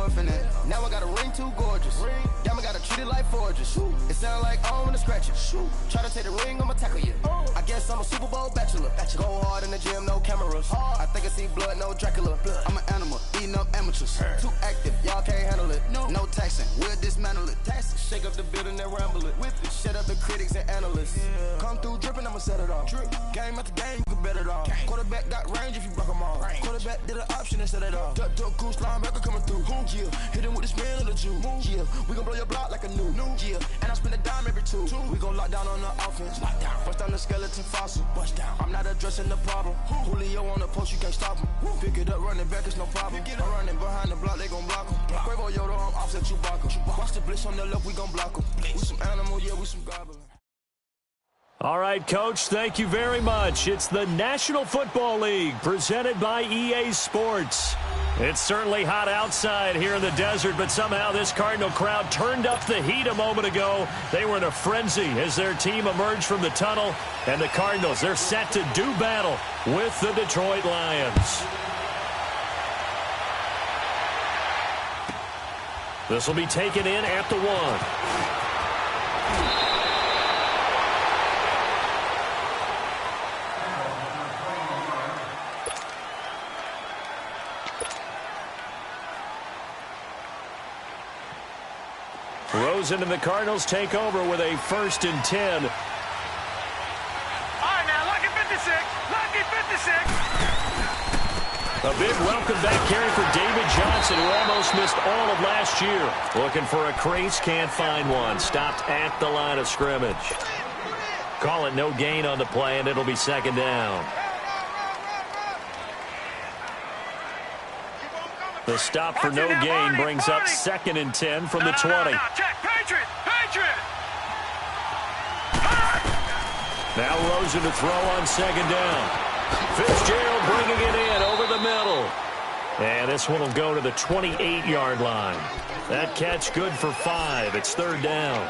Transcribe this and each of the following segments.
confident. Now I got a ring too gorgeous. Diamond gotta treat it like forges. It sound like I don't wanna scratch it. Try to take the ring, I'ma tackle you. I guess I'm a Super Bowl bachelor. Go hard in the gym, no cameras. I think I see blood, no Dracula. I'm an animal, eating up amateurs. Too active, y'all can't handle it. No taxing, we'll dismantle it. Shake up the building and ramble it. Whip it, shut up the critics and analysts. Come through dripping, I'ma set it off. Game after game, you can bet it off. Quarterback got range if you block them all. Quarterback did an option and set it off. Duck, goose, linebacker coming through. Yeah, hit him with the spin of the Jew. Yeah, we gon' blow your block like a new. Yeah, and I spend a dime every two. We gon' lock down on the offense. Bust down the skeleton fossil. I'm not addressing the problem. Julio on the post, you can't stop him. Pick it up, running back, it's no problem. I'm running behind the block, they gon' block him. Quavo Yoda, I'm offset Chewbacca. Watch the blitz on the left, we gon' block him. We some animal, yeah, we some goblin. All right, Coach, thank you very much. It's the National Football League presented by EA Sports. It's certainly hot outside here in the desert, but somehow this Cardinal crowd turned up the heat a moment ago. They were in a frenzy as their team emerged from the tunnel, and the Cardinals, they're set to do battle with the Detroit Lions. This will be taken in at the 1. Rosen and the Cardinals take over with a 1st and 10. All right, now, lucky 56. Lucky 56. A big welcome back carry for David Johnson, who almost missed all of last year. Looking for a crease, can't find one. Stopped at the line of scrimmage. Call it no gain on the play, and it'll be 2nd down. The stop for no gain brings up 2nd and 10 from the 20. Check, Patriot, Patriot. Now Rosen to throw on 2nd down. Fitzgerald bringing it in over the middle. And this one will go to the 28-yard line. That catch good for 5. It's 3rd down.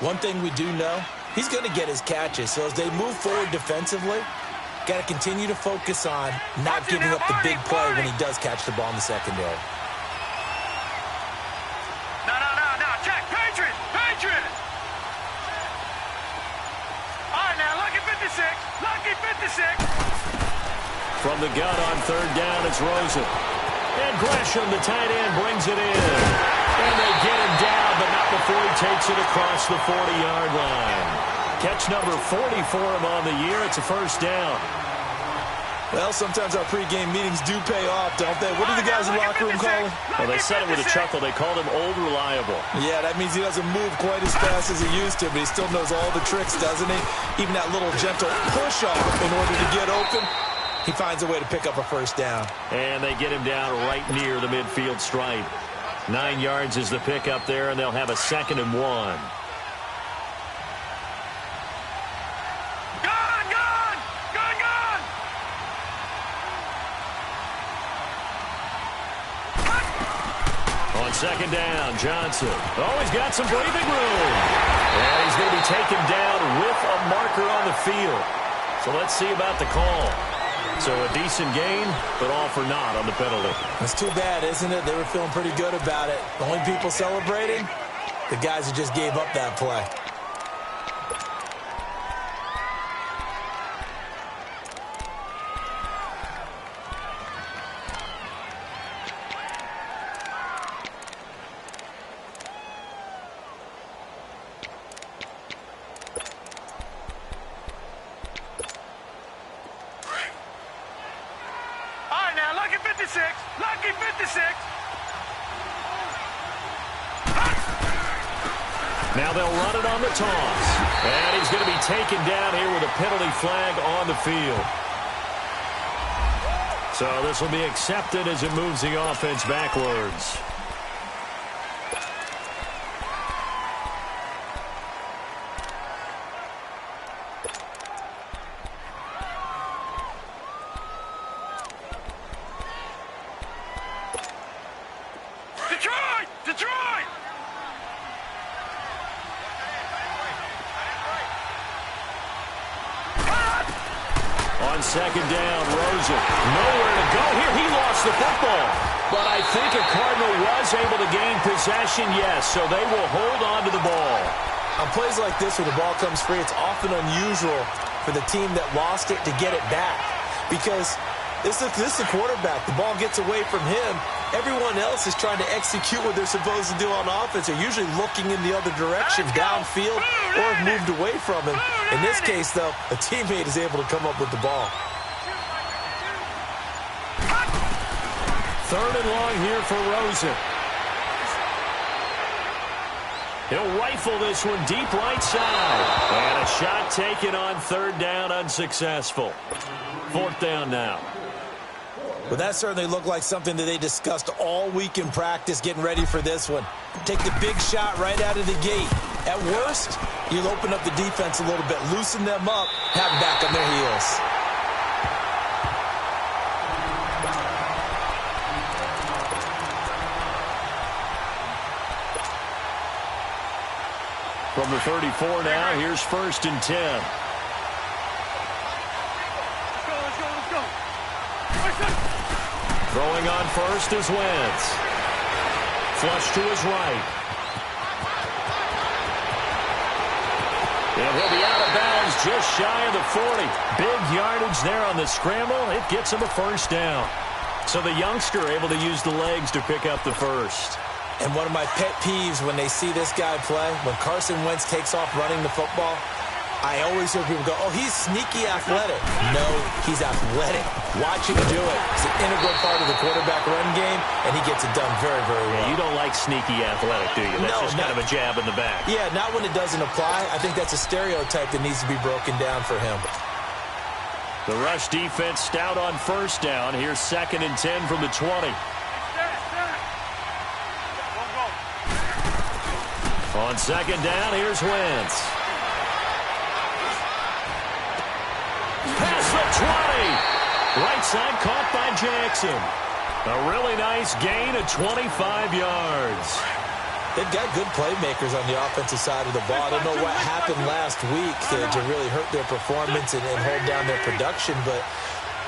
One thing we do know, he's going to get his catches. So as they move forward defensively, got to continue to focus on not giving up the big play when he does catch the ball in the secondary. No. Check, Patriot, Patriot. All right, now, lucky 56. Lucky 56. From the gun on 3rd down, it's Rosen. And Gresham, the tight end, brings it in. And they get him down, but not before he takes it across the 40-yard line. Catch number 40 for him on the year. It's a 1st down. Well, sometimes our pregame meetings do pay off, don't they? What do the guys in the locker room call him? Well, they said it with a chuckle. They called him Old Reliable. Yeah, that means he doesn't move quite as fast as he used to, but he still knows all the tricks, doesn't he? Even that little gentle push-off in order to get open. He finds a way to pick up a 1st down. And they get him down right near the midfield stripe. 9 yards is the pickup there, and they'll have a 2nd and 1. On 2nd down, Johnson. Oh, he's got some breathing room. And he's going to be taken down with a marker on the field. So let's see about the call. So a decent gain, but all for naught on the penalty. That's too bad, isn't it? They were feeling pretty good about it. The only people celebrating, the guys who just gave up that play. Lucky 56. Now they'll run it on the toss. And he's going to be taken down here with a penalty flag on the field. So this will be accepted as it moves the offense backwards. On 2nd down, Rosen. Nowhere to go here. He lost the football. But I think a Cardinal was able to gain possession, yes, so they will hold on to the ball. On plays like this where the ball comes free, it's often unusual for the team that lost it to get it back. Because this is the quarterback. The ball gets away from him. Everyone else is trying to execute what they're supposed to do on offense. They're usually looking in the other direction, downfield, or have moved away from him. In this case, though, a teammate is able to come up with the ball. Third and long here for Rosen. He'll rifle this one deep right side. And a shot taken on third down, unsuccessful. Fourth down now. Well, that certainly looked like something that they discussed all week in practice getting ready for this one. Take the big shot right out of the gate. At worst, you'll open up the defense a little bit, loosen them up, have them back on their heels. From the 34 now, here's first and 10. Let's go. Throwing on first is Wentz. Flush to his right. And he'll be out of bounds just shy of the 40. Big yardage there on the scramble. It gets him a first down. So the youngster able to use the legs to pick up the first. And one of my pet peeves when they see this guy play, when Carson Wentz takes off running the football, I always hear people go, oh, he's sneaky athletic. No, he's athletic. Watch him do it. It's an integral part of the quarterback run game, and he gets it done very, very well. Yeah, you don't like sneaky athletic, do you? That's just kind of a jab in the back. Yeah, not when it doesn't apply. I think that's a stereotype that needs to be broken down for him. The rush defense stout on first down. Here's second and 10 from the 20. On second down, here's Wentz. Past the 20. Right side caught by Jackson. A really nice gain of 25 yards. They've got good playmakers on the offensive side of the ball. I don't know what happened last week to really hurt their performance and hold down their production, but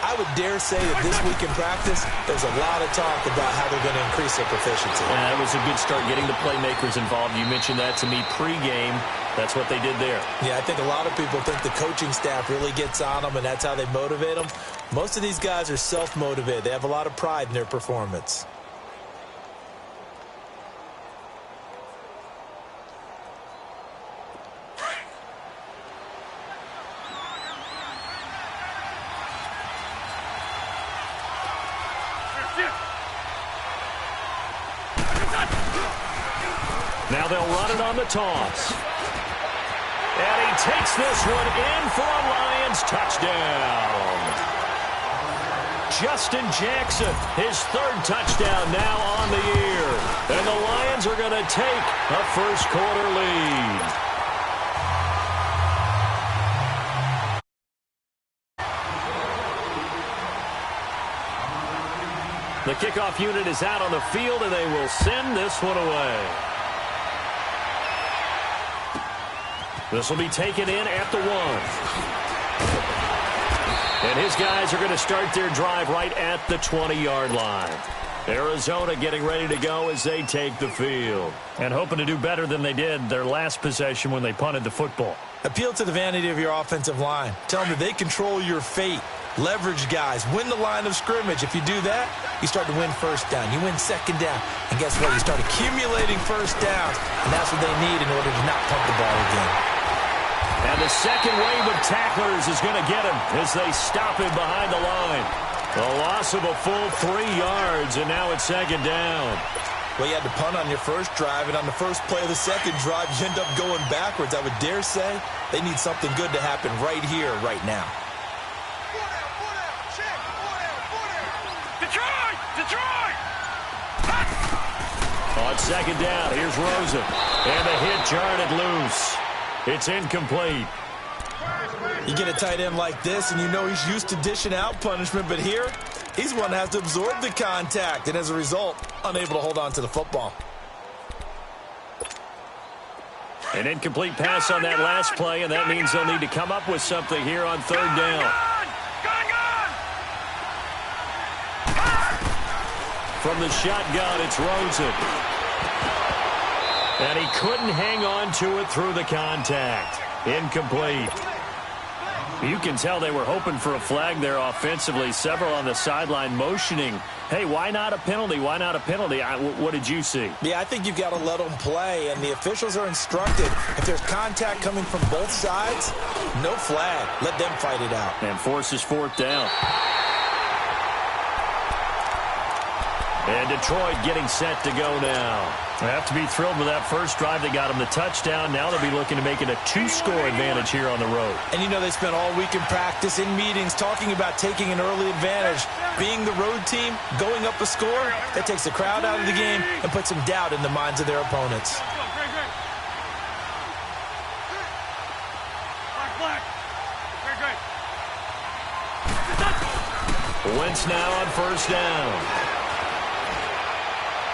I would dare say that this week in practice, there's a lot of talk about how they're going to increase their proficiency. Yeah, it was a good start getting the playmakers involved. You mentioned that to me pregame. That's what they did there. Yeah, I think a lot of people think the coaching staff really gets on them, and that's how they motivate them. Most of these guys are self-motivated. They have a lot of pride in their performance. Now they'll run it on the toss. And he takes this one in for a Lions touchdown. Justin Jackson, his third touchdown now on the year. And the Lions are going to take a first-quarter lead. The kickoff unit is out on the field, and they will send this one away. This will be taken in at the 1. And his guys are going to start their drive right at the 20-yard line. Arizona getting ready to go as they take the field. And hoping to do better than they did their last possession when they punted the football. Appeal to the vanity of your offensive line. Tell them that they control your fate. Leverage guys. Win the line of scrimmage. If you do that, you start to win first down. You win second down. And guess what? You start accumulating first downs. And that's what they need in order to not punt the ball again. And the second wave of tacklers is going to get him as they stop him behind the line. A loss of a full 3 yards, and now it's second down. Well, you had to punt on your first drive, and on the first play of the second drive, you end up going backwards. I would dare say they need something good to happen right here, right now. Detroit! On second down, here's Rosen. And the hit jarred it loose. It's incomplete. You get a tight end like this, and you know he's used to dishing out punishment, but here, he's one that has to absorb the contact, and as a result, unable to hold on to the football. An incomplete pass on that last play, and that means they'll need to come up with something here on third down. From the shotgun, it's Rosen. And he couldn't hang on to it through the contact. Incomplete. You can tell they were hoping for a flag there offensively. Several on the sideline motioning, hey, why not a penalty? Why not a penalty? What did you see? Yeah, I think you've got to let them play, and the officials are instructed. If there's contact coming from both sides, no flag. Let them fight it out. And forces fourth down. And Detroit getting set to go now. They have to be thrilled with that first drive. They got them the touchdown. Now they'll be looking to make it a 2-score advantage here on the road. And you know they spent all week in practice, in meetings, talking about taking an early advantage. Being the road team, going up a score, that takes the crowd out of the game and puts some doubt in the minds of their opponents. Wentz now on first down.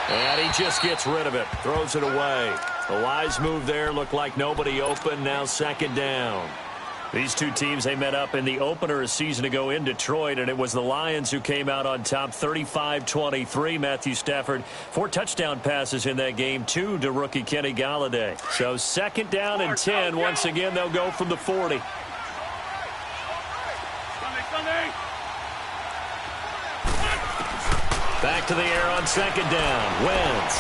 And he just gets rid of it. Throws it away. A wise move there. Looked like nobody open. Now second down. These two teams, they met up in the opener a season ago in Detroit, and it was the Lions who came out on top 35-23. Matthew Stafford, 4 touchdown passes in that game, 2 to rookie Kenny Galladay. So second down and 10. Once again, they'll go from the 40. Back to the air on second down. Wentz.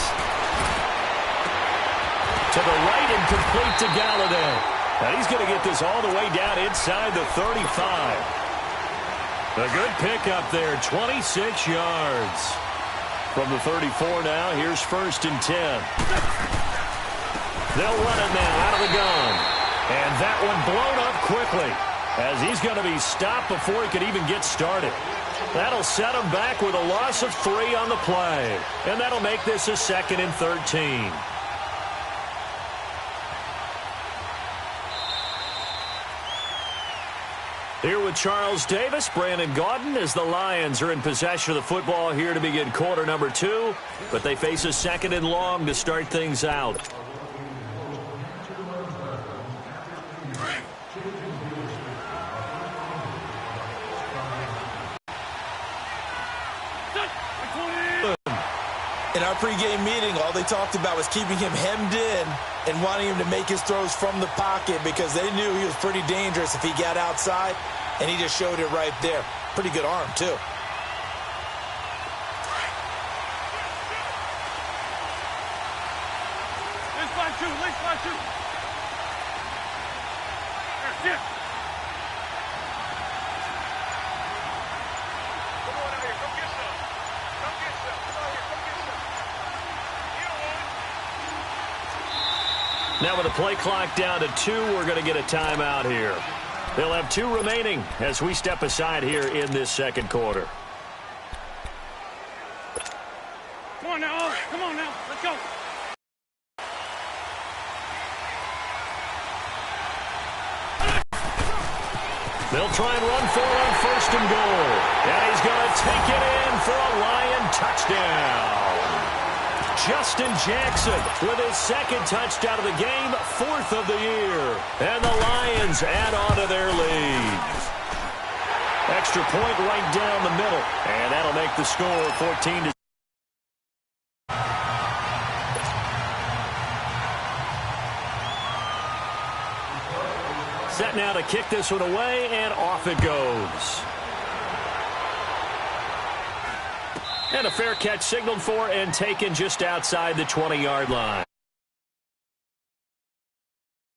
To the right and complete to Galladay. And he's going to get this all the way down inside the 35. A good pickup there, 26 yards. From the 34 now, here's first and 10. They'll run it now out of the gun. And that one blown up quickly as he's going to be stopped before he could even get started. That'll set him back with a loss of 3 on the play. And that'll make this a 2nd and 13. Here with Charles Davis, Brandon Gaudin, as the Lions are in possession of the football here to begin quarter number 2. But they face a 2nd and long to start things out. In our pregame meeting, all they talked about was keeping him hemmed in and wanting him to make his throws from the pocket because they knew he was pretty dangerous if he got outside, and he just showed it right there. Pretty good arm, too. Now with the play clock down to 2, we're going to get a timeout here. They'll have 2 remaining as we step aside here in this second quarter. Come on now, come on now, let's go. They'll try and run for it on first and goal. And he's going to take it in for a Lion touchdown. Justin Jackson with his 2nd touchdown of the game, 4th of the year. And the Lions add on to their lead. Extra point right down the middle. And that'll make the score 14-6. Set now to kick this one away, and off it goes. And a fair catch signaled for and taken just outside the 20-yard line.